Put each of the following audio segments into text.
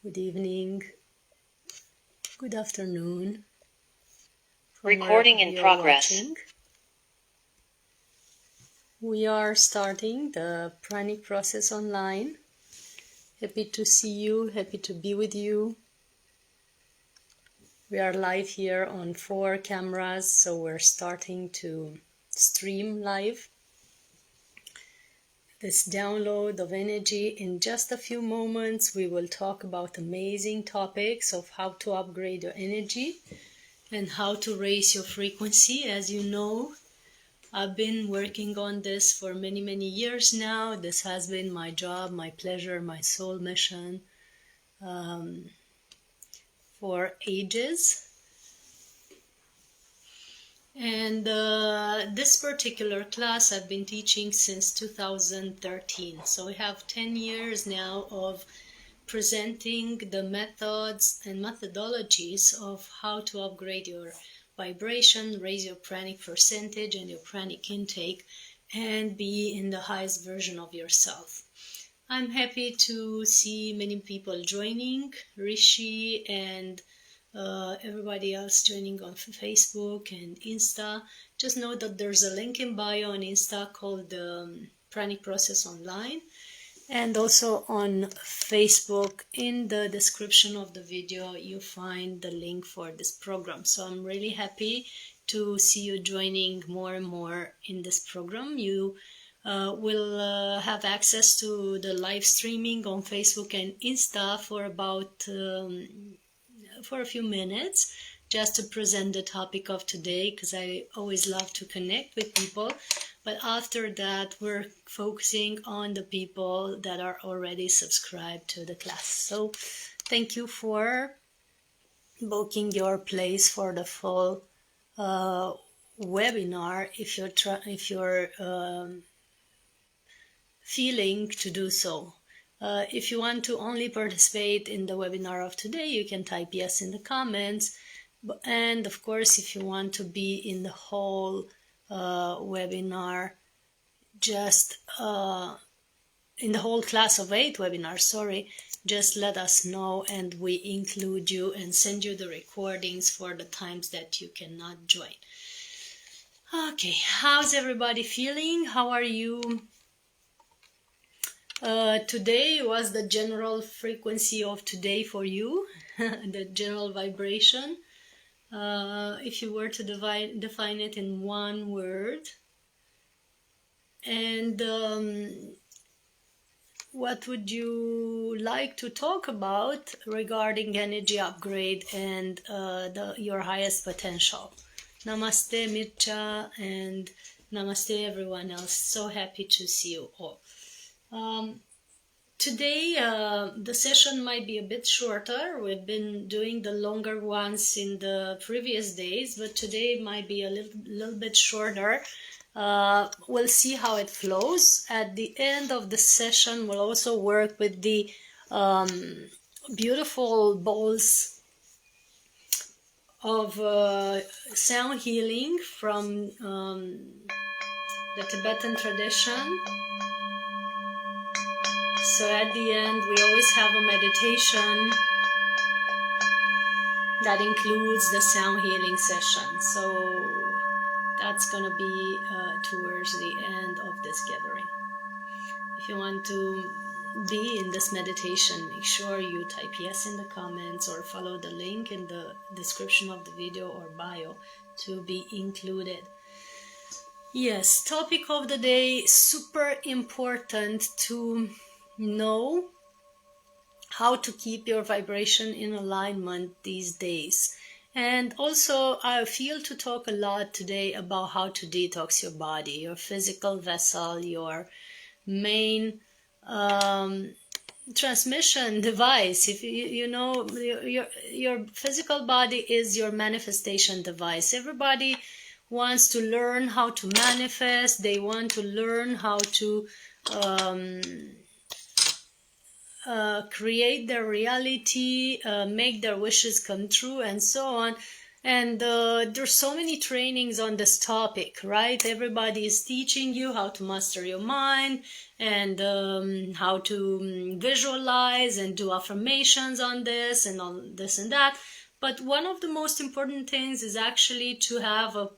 good evening, good afternoon. Recording in progress. Watching. We are starting the pranic process online. Happy to see you, happy to be with you. We are live here on 4 cameras, so we're starting to stream live this download of energy. In just a few moments, we will talk about amazing topics of how to upgrade your energy and how to raise your frequency. As you know, I've been working on this for many, many years now. This has been my job, my pleasure, my soul mission for ages. And this particular class I've been teaching since 2013. So we have 10 years now of presenting the methods and methodologies of how to upgrade your vibration, raise your pranic percentage and your pranic intake, and be in the highest version of yourself. I'm happy to see many people joining, Rishi and everybody else joining on Facebook and Insta. Just know that there's a link in bio on Insta called Pranic Process Online, and also on Facebook. In the description of the video you find the link for this program. So I'm really happy to see you joining more and more in this program. You will have access to the live streaming on Facebook and Insta for about for a few minutes, just to present the topic of today, because I always love to connect with people. But after that, we're focusing on the people that are already subscribed to the class. So thank you for booking your place for the full webinar if you're feeling to do so. If you want to only participate in the webinar of today, you can type yes in the comments. And of course, if you want to be in the whole webinar, just in the whole class of 8 webinars, just let us know and we include you and send you the recordings for the times that you cannot join. Okay, how's everybody feeling? How are you? Today was the general frequency of today for you, the general vibration. If you were to define it in one word, and what would you like to talk about regarding energy upgrade and your highest potential? Namaste Mircha, and namaste everyone else. So happy to see you all. Today the session might be a bit shorter. We've been doing the longer ones in the previous days, but today might be a little bit shorter. We'll see how it flows. At the end of the session, we'll also work with the beautiful bowls of sound healing from the Tibetan tradition. So at the end, we always have a meditation that includes the sound healing session. So that's going to be towards the end of this gathering. If you want to be in this meditation, make sure you type yes in the comments or follow the link in the description of the video or bio to be included. Yes, topic of the day, super important to know how to keep your vibration in alignment these days. And also I feel to talk a lot today about how to detox your body, your physical vessel, your main transmission device. If you know, your physical body is your manifestation device. Everybody wants to learn how to manifest. They want to learn how to create their reality, make their wishes come true, and so on. And there's so many trainings on this topic, right? Everybody is teaching you how to master your mind and how to visualize and do affirmations on this and on this and that. But one of the most important things is actually to have a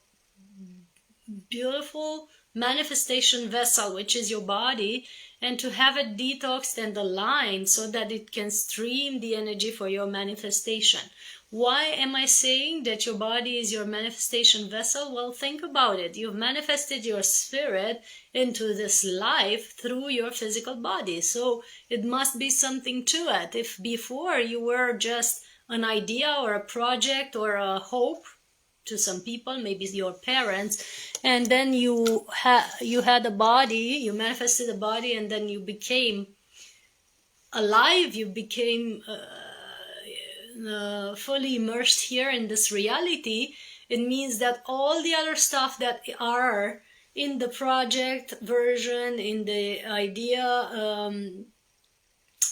beautiful manifestation vessel, which is your body, and to have it detoxed and aligned so that it can stream the energy for your manifestation. Why am I saying that your body is your manifestation vessel? Well, think about it. You've manifested your spirit into this life through your physical body. So it must be something to it. If before you were just an idea or a project or a hope to some people, maybe your parents, and then you had a body, you manifested a body, and then you became alive, you became fully immersed here in this reality. It means that all the other stuff that are in the project version, in the idea,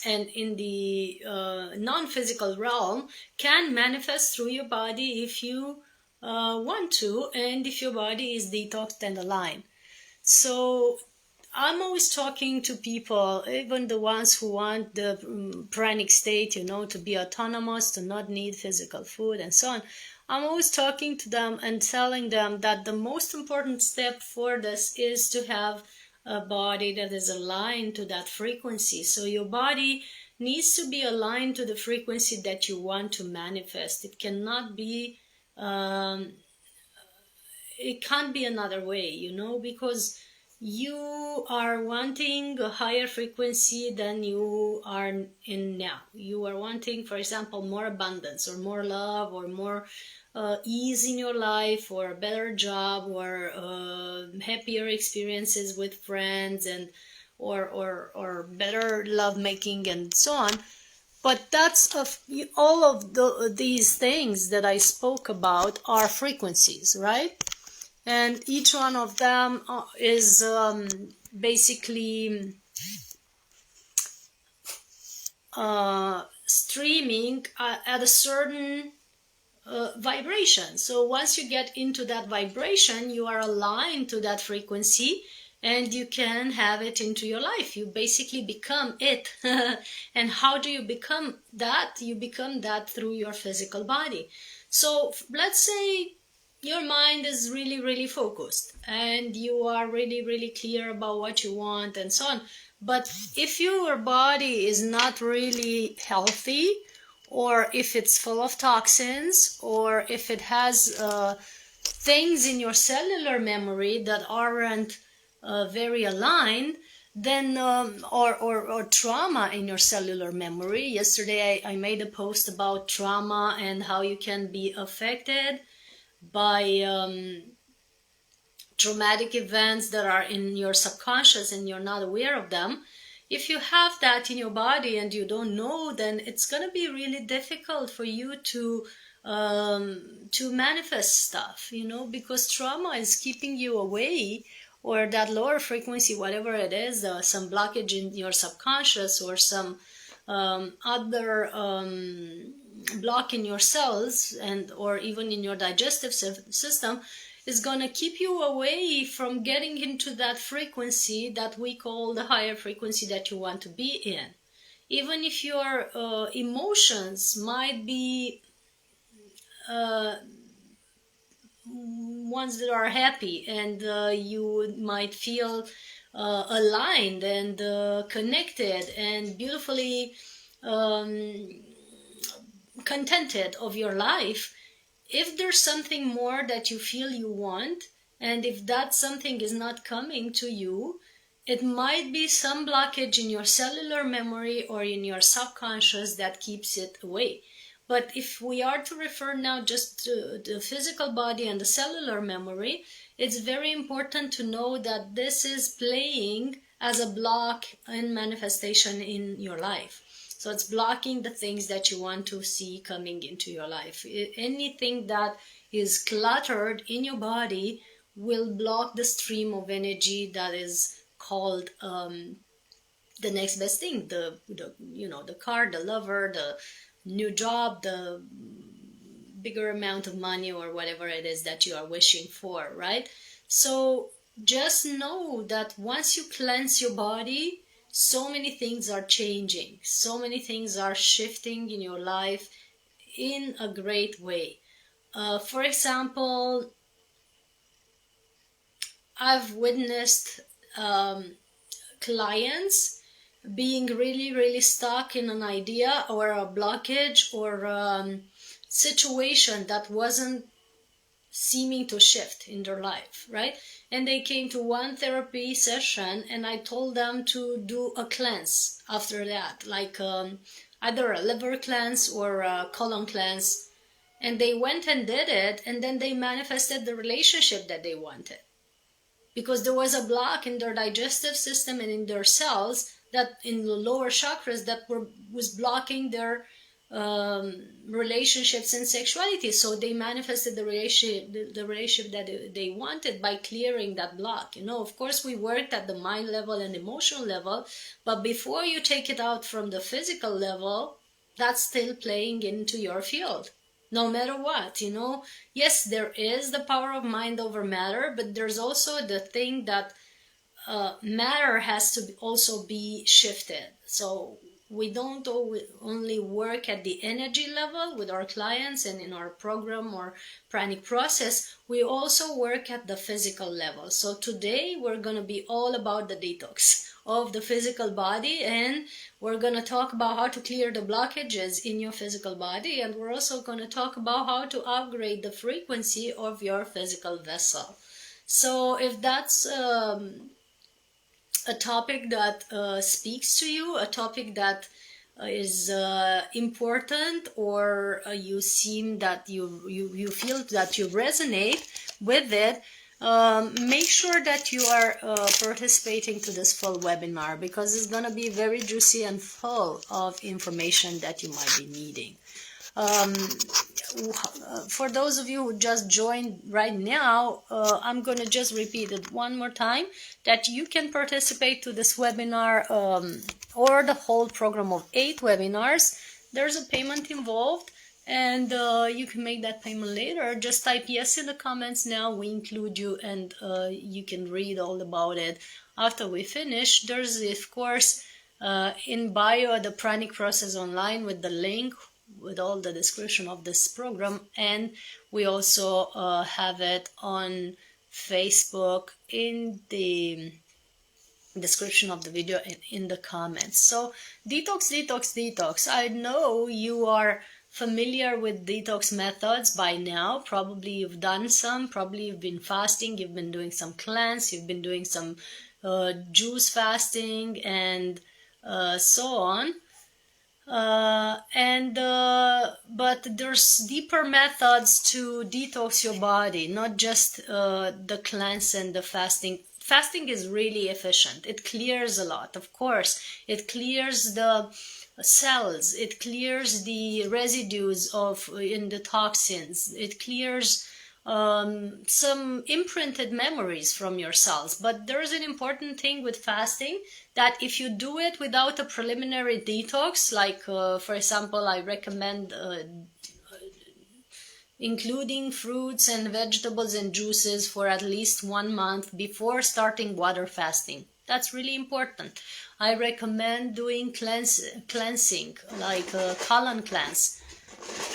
and in the non-physical realm can manifest through your body if you want to, and if your body is detoxed and aligned. So I'm always talking to people, even the ones who want the pranic state, to be autonomous, to not need physical food and so on. I'm always talking to them and telling them that the most important step for this is to have a body that is aligned to that frequency. So your body needs to be aligned to the frequency that you want to manifest. It cannot be, it can't be another way, because you are wanting a higher frequency than you are in now. You are wanting, for example, more abundance or more love or more ease in your life, or a better job, or happier experiences with friends, and or better love making and so on. But that's all of these things that I spoke about are frequencies, right? And each one of them is basically streaming at a certain vibration. So once you get into that vibration, you are aligned to that frequency, and you can have it into your life. You basically become it. And how do you become that? You become that through your physical body. So let's say your mind is really, really focused, and you are really, really clear about what you want and so on. But if your body is not really healthy, or if it's full of toxins, or if it has things in your cellular memory that aren't very aligned, then or trauma in your cellular memory. Yesterday I made a post about trauma and how you can be affected by traumatic events that are in your subconscious and you're not aware of them. If you have that in your body and you don't know, then it's going to be really difficult for you to manifest stuff, because trauma is keeping you away, or that lower frequency, whatever it is, some blockage in your subconscious, or some other block in your cells, and or even in your digestive system, is going to keep you away from getting into that frequency that we call the higher frequency that you want to be in. Even if your emotions might be ones that are happy, and you might feel aligned and connected and beautifully contented of your life, if there's something more that you feel you want, and if that something is not coming to you, it might be some blockage in your cellular memory or in your subconscious that keeps it away. But if we are to refer now just to the physical body and the cellular memory, it's very important to know that this is playing as a block in manifestation in your life. So it's blocking the things that you want to see coming into your life. Anything that is cluttered in your body will block the stream of energy that is called the next best thing, the car, the lover, the new job, the bigger amount of money or whatever it is that you are wishing for, right? So just know that once you cleanse your body, so many things are changing, so many things are shifting in your life in a great way. For example, I've witnessed clients being really, really stuck in an idea or a blockage or situation that wasn't seeming to shift in their life, right? And they came to one therapy session and I told them to do a cleanse after that, like either a liver cleanse or a colon cleanse. And they went and did it, and then they manifested the relationship that they wanted. Because there was a block in their digestive system and in their cells, that in the lower chakras, that was blocking their relationships and sexuality. So they manifested the relationship that they wanted by clearing that block. Of course, we worked at the mind level and emotional level, but before you take it out from the physical level, that's still playing into your field. No matter what, yes, there is the power of mind over matter, but there's also the thing that matter has to also be shifted. So we don't only work at the energy level with our clients and in our program or pranic process, we also work at the physical level. So today we're going to be all about the detox of the physical body, and we're going to talk about how to clear the blockages in your physical body, and we're also going to talk about how to upgrade the frequency of your physical vessel. So if that's a topic that speaks to you, a topic that is important, or you seem that you feel that you resonate with it, make sure that you are participating to this full webinar, because it's going to be very juicy and full of information that you might be needing. For those of you who just joined right now, I'm going to just repeat it one more time, that you can participate to this webinar or the whole program of 8 webinars. There's a payment involved, and you can make that payment later. Just type yes in the comments now, we include you, and you can read all about it after we finish. There's, of course, in bio, the Pranic Process Online with the link with all the description of this program, and we also have it on Facebook in the description of the video and in the comments. So detox, detox, detox. I know you are familiar with detox methods by now. Probably you've done some, probably you've been fasting, you've been doing some cleanse, you've been doing some juice fasting, and so on. But there's deeper methods to detox your body, not just the cleanse and the fasting. Fasting is really efficient. It clears a lot, of course. It clears the cells. It clears the residues in the toxins. It clears some imprinted memories from your cells. But there's an important thing with fasting, that if you do it without a preliminary detox, like for example, I recommend including fruits and vegetables and juices for at least 1 month before starting water fasting. That's really important. I recommend doing cleansing, like a colon cleanse,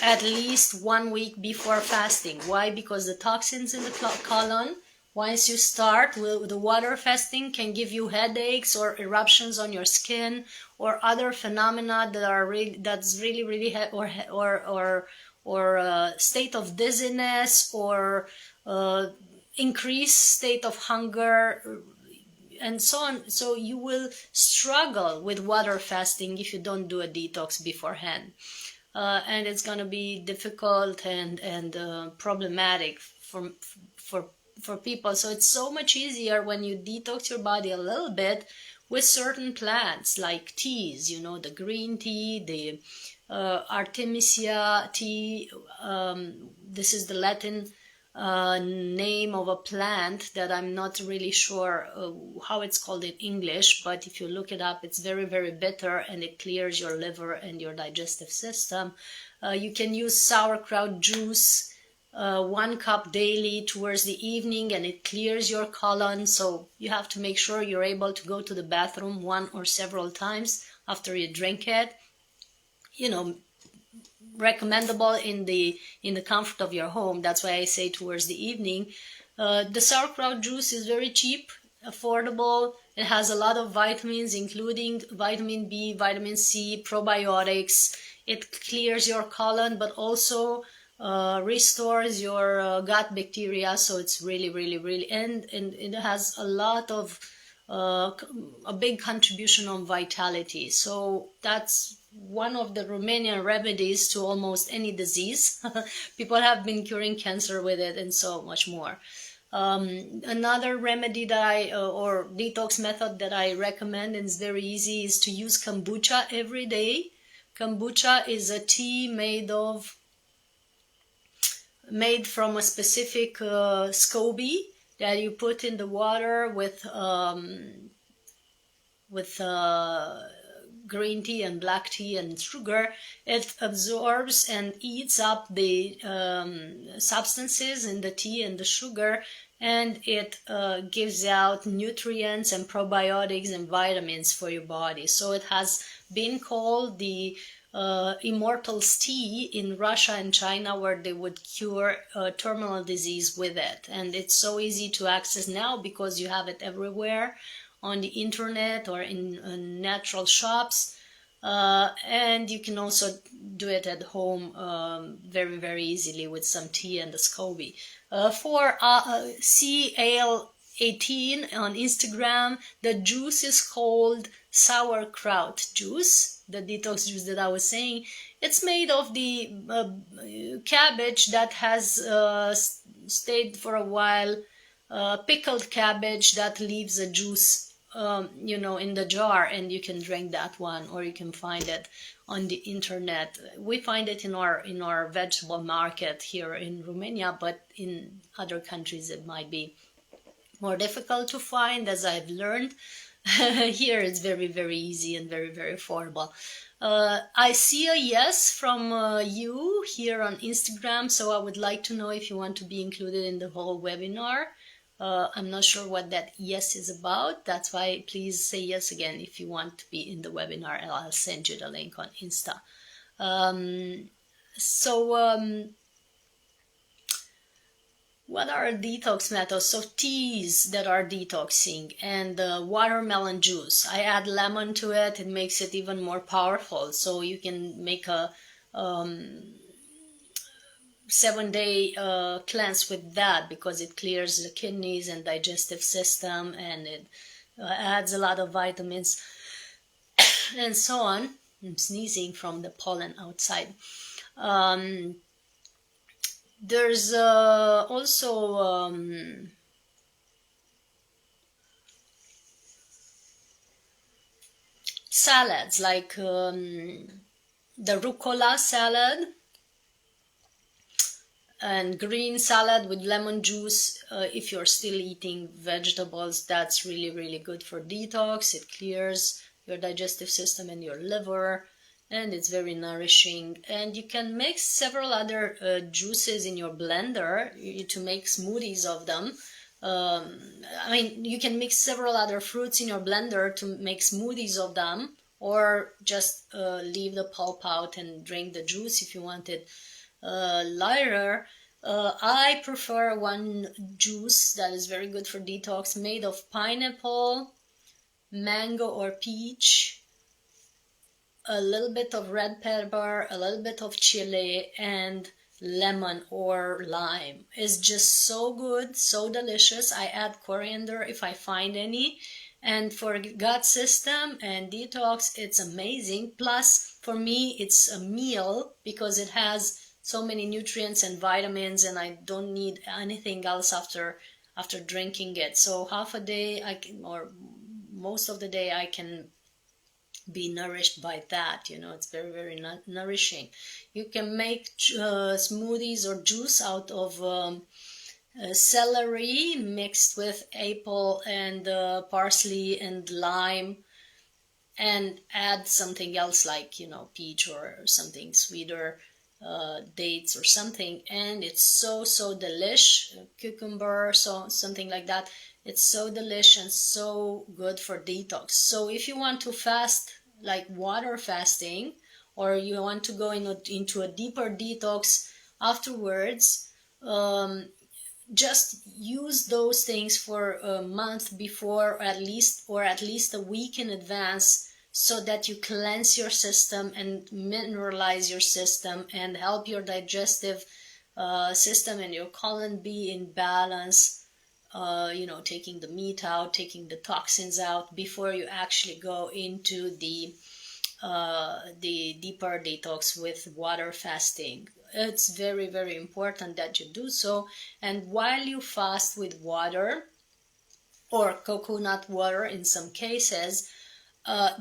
at least 1 week before fasting. Why? Because the toxins in the colon, once you start with the water fasting, can give you headaches or eruptions on your skin or other phenomena that are really or state of dizziness, or increased state of hunger, and so on. So you will struggle with water fasting if you don't do a detox beforehand. And it's going to be difficult and problematic for people. So it's so much easier when you detox your body a little bit with certain plants, like teas, the green tea, the Artemisia tea. This is the Latin name of a plant that I'm not really sure how it's called in English, but if you look it up, it's very, very bitter and it clears your liver and your digestive system. You can use sauerkraut juice, 1 cup daily towards the evening, and it clears your colon. So you have to make sure you're able to go to the bathroom 1 or several times after you drink it. You know, recommendable in the comfort of your home. That's why I say towards the evening. The sauerkraut juice is very cheap, affordable. It has a lot of vitamins, including vitamin B, vitamin C, probiotics. It clears your colon, but also restores your gut bacteria. So it's really, really, really, and it has a lot of a big contribution on vitality. So that's one of the Romanian remedies to almost any disease. People have been curing cancer with it and so much more. Another remedy that or detox method that I recommend, and it's very easy, is to use kombucha every day. Kombucha is a tea made from a specific SCOBY that you put in the water with green tea and black tea and sugar. It absorbs and eats up the substances in the tea and the sugar, and it gives out nutrients and probiotics and vitamins for your body. So it has been called the immortal's tea in Russia and China, where they would cure terminal disease with it. And it's so easy to access now because you have it everywhere on the internet or in natural shops. And you can also do it at home very, very easily with some tea and the SCOBY. For CAL18 on Instagram, the juice is called sauerkraut juice, the detox juice that I was saying. It's made of the cabbage that has stayed for a while, pickled cabbage that leaves a juice in the jar, and you can drink that one, or you can find it on the internet. We find it in our vegetable market here in Romania, but in other countries it might be more difficult to find, as I've learned. Here it's very, very easy and very, very affordable. I see a yes from you here on Instagram, so I would like to know if you want to be included in the whole webinar. I'm not sure what that yes is about. That's why please say yes again if you want to be in the webinar, and I'll send you the link on Insta. What are detox methods? So teas that are detoxing, and watermelon juice. I add lemon to it. It makes it even more powerful. So you can make a 7-day cleanse with that, because it clears the kidneys and digestive system, and it adds a lot of vitamins and so on. I'm sneezing from the pollen outside. There's also salads, like the rucola salad and green salad with lemon juice. If you're still eating vegetables, that's really, really good for detox. It clears your digestive system and your liver, and it's very nourishing. And you can mix several other juices in your blender to make smoothies of them. You can mix several other fruits in your blender to make smoothies of them, or just leave the pulp out and drink the juice if you want it lighter. I prefer one juice that is very good for detox, made of pineapple, mango or peach, a little bit of red pepper, a little bit of chili, and lemon or lime. It's just so good, so delicious. I add coriander if I find any. And for gut system and detox, it's amazing. Plus, for me, it's a meal because it has so many nutrients and vitamins, and I don't need anything else after drinking it. So half a day I can, or most of the day I can be nourished by that. It's very, very nourishing. You can make smoothies or juice out of celery mixed with apple and parsley and lime, and add something else like, peach or something sweeter, dates or something, and it's so delish. Cucumber, so something like that. It's so delish and so good for detox. So if you want to fast like water fasting, or you want to go into a deeper detox afterwards, just use those things for a month before, or at least a week in advance, so that you cleanse your system and mineralize your system and help your digestive system and your colon be in balance, taking the meat out, taking the toxins out before you actually go into the deeper detox with water fasting. It's very, very important that you do so. And while you fast with water or coconut water in some cases,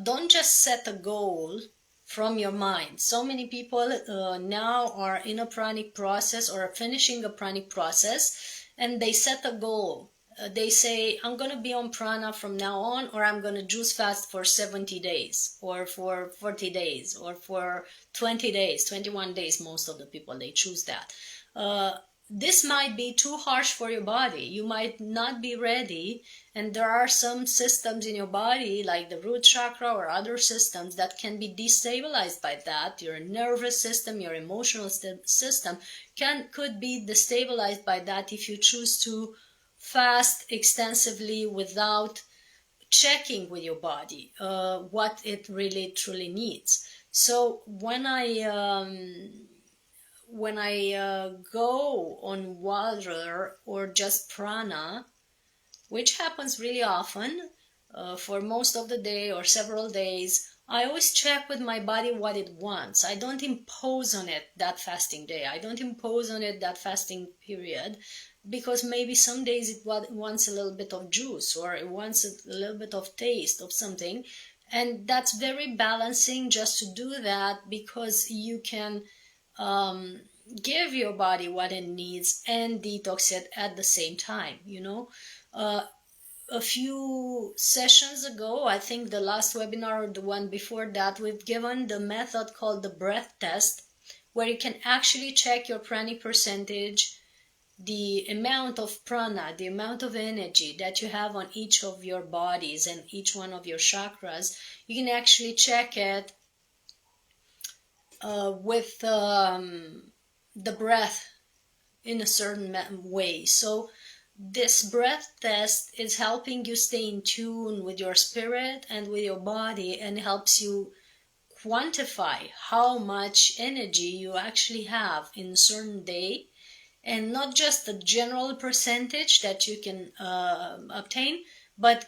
don't just set a goal from your mind. So many people now are in a pranic process or finishing a pranic process, and they set a goal. They say, I'm going to be on prana from now on, or I'm going to juice fast for 70 days, or for 40 days, or for 20 days, 21 days. Most of the people, they choose that. This might be too harsh for your body. You might not be ready, and there are some systems in your body, like the root chakra or other systems, that can be destabilized by that. Your nervous system, your emotional system could be destabilized by that if you choose to fast extensively without checking with your body what it really truly needs. So when I go on water or just prana, which happens really often for most of the day or several days, I always check with my body what it wants. I don't impose on it that fasting day. I don't impose on it that fasting period, because maybe some days it wants a little bit of juice, or it wants a little bit of taste of something. And that's very balancing just to do that, because you can give your body what it needs and detox it at the same time. A few sessions ago, I think the last webinar or the one before that, we've given the method called the breath test, where you can actually check your pranic percentage, the amount of prana, the amount of energy that you have on each of your bodies and each one of your chakras. You can actually check it with the breath in a certain way. So this breath test is helping you stay in tune with your spirit and with your body, and helps you quantify how much energy you actually have in a certain day, and not just the general percentage that you can obtain, but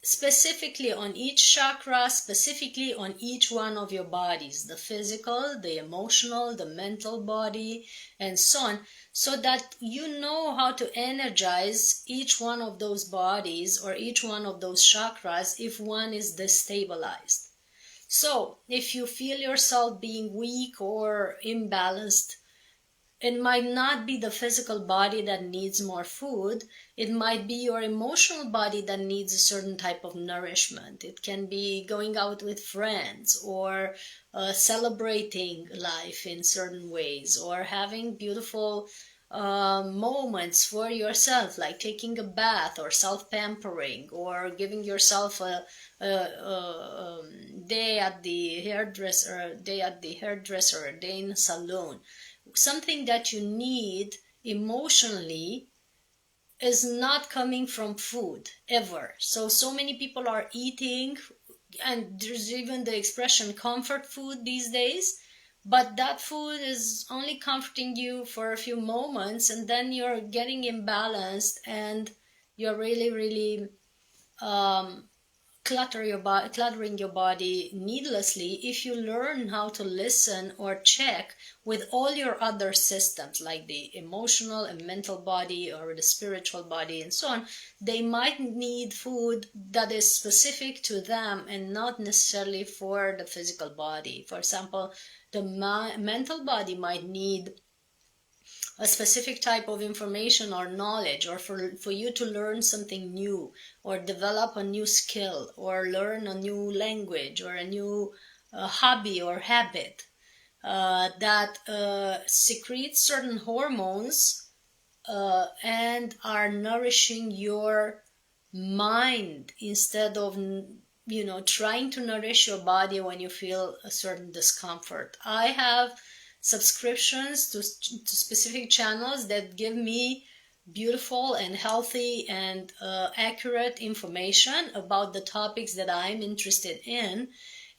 specifically on each chakra, specifically on each one of your bodies, the physical, the emotional, the mental body, and so on, so that you know how to energize each one of those bodies or each one of those chakras if one is destabilized. So if you feel yourself being weak or imbalanced, it might not be the physical body that needs more food. It might be your emotional body that needs a certain type of nourishment. It can be going out with friends, or celebrating life in certain ways, or having beautiful moments for yourself, like taking a bath, or self-pampering, or giving yourself a day at the hairdresser, a day in a salon. Something that you need emotionally is not coming from food ever. So many people are eating, and there's even the expression comfort food these days, but that food is only comforting you for a few moments, and then you're getting imbalanced, and you're really cluttering your body needlessly. If you learn how to listen or check with all your other systems, like the emotional and mental body, or the spiritual body, and so on, they might need food that is specific to them and not necessarily for the physical body. For example, the mental body might need a specific type of information or knowledge, or for you to learn something new, or develop a new skill, or learn a new language, or a new hobby or habit that secretes certain hormones and are nourishing your mind instead of trying to nourish your body when you feel a certain discomfort. I have subscriptions to specific channels that give me beautiful and healthy and accurate information about the topics that I'm interested in,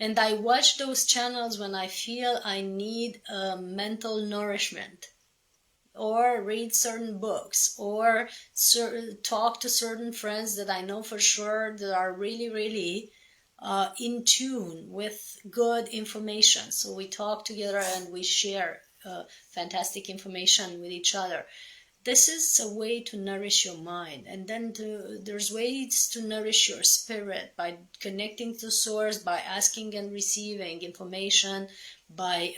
and I watch those channels when I feel I need mental nourishment, or read certain books, or talk to certain friends that I know for sure that are really, really in tune with good information. So we talk together and we share fantastic information with each other. This is a way to nourish your mind. And then there's ways to nourish your spirit by connecting to source, by asking and receiving information, by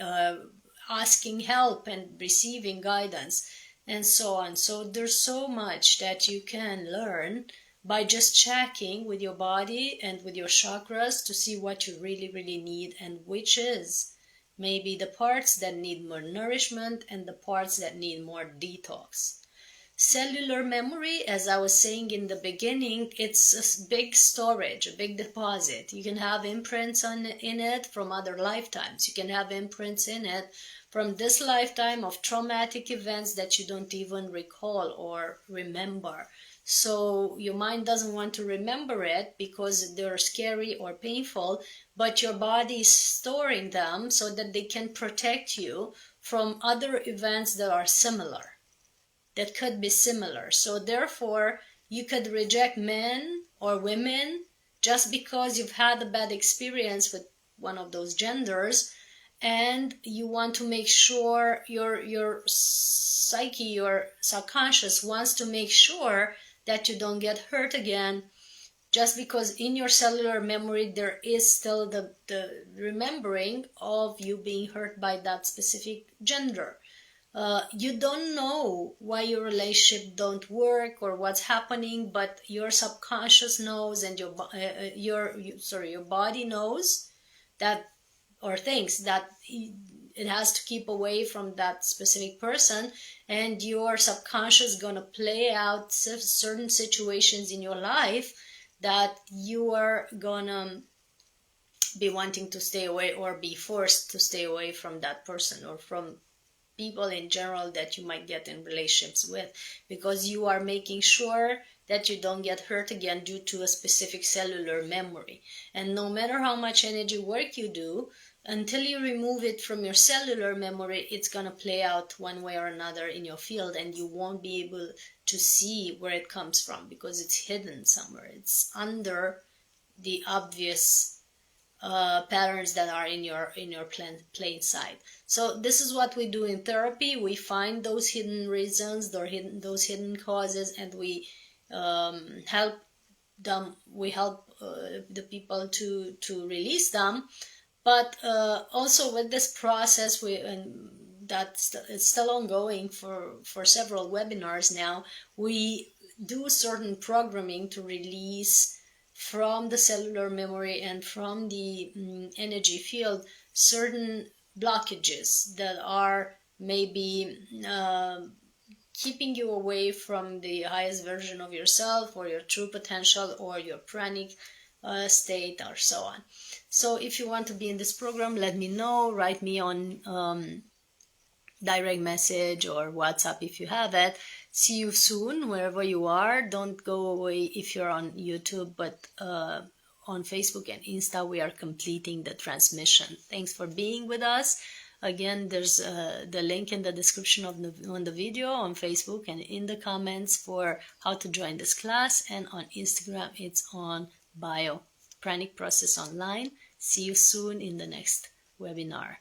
asking help and receiving guidance, and so on. So there's so much that you can learn by just checking with your body and with your chakras to see what you really, really need, and which is maybe the parts that need more nourishment and the parts that need more detox. Cellular memory, as I was saying in the beginning, it's a big storage, a big deposit. You can have imprints in it from other lifetimes. You can have imprints in it from this lifetime of traumatic events that you don't even recall or remember. So your mind doesn't want to remember it because they're scary or painful, but your body is storing them so that they can protect you from other events that are similar, that could be similar. So therefore, you could reject men or women just because you've had a bad experience with one of those genders, and you want to make sure your psyche, your subconscious wants to make sure that you don't get hurt again, just because in your cellular memory there is still the remembering of you being hurt by that specific gender. You don't know why your relationship don't work or what's happening, but your subconscious knows, and your body knows that, or thinks that it has to keep away from that specific person, and your subconscious is going to play out certain situations in your life that you are going to be wanting to stay away, or be forced to stay away from that person, or from people in general that you might get in relationships with, because you are making sure that you don't get hurt again due to a specific cellular memory. And no matter how much energy work you do, until you remove it from your cellular memory, it's going to play out one way or another in your field, and you won't be able to see where it comes from because it's hidden somewhere. It's under the obvious patterns that are in your plain sight. So this is what we do in therapy. We find those hidden reasons, those hidden causes, and we help them. We help the people to release them. But also with this process, it's still ongoing for several webinars now. We do certain programming to release from the cellular memory and from the energy field certain blockages that are maybe keeping you away from the highest version of yourself, or your true potential, or your pranic state, or so on. So if you want to be in this program, let me know. Write me on direct message or WhatsApp if you have it. See you soon wherever you are. Don't go away if you're on YouTube, but on Facebook and Insta we are completing the transmission. Thanks for being with us. Again, there's the link in the description of on the video on Facebook, and in the comments for how to join this class, and on Instagram it's on bio. Pranic Process Online. See you soon in the next webinar.